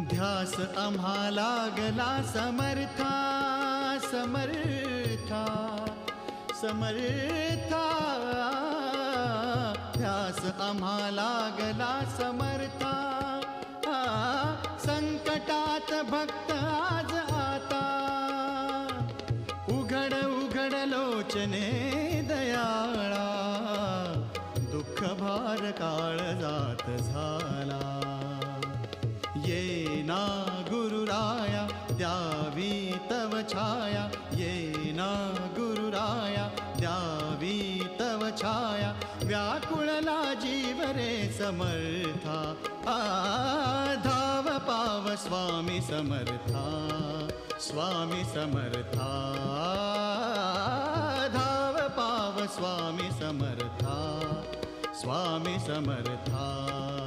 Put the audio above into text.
ध्यास आम्हा लागला समर्था समर्था समर्था, ध्यास आम्हा लागला समर्था। संकटात भक्त आज आता, उघड उघड लोचने दयाळा, दुःख भार काळजात झाला। ये ना गुरुराया द्यावी तव छाया, ये ना गुरुराया द्यावी तव छाया। व्याकुळला जीव रे समर्था, धाव पाव स्वामी समर्था, स्वामी समर्था, धाव पाव स्वामी समर्था, स्वामी समर्था।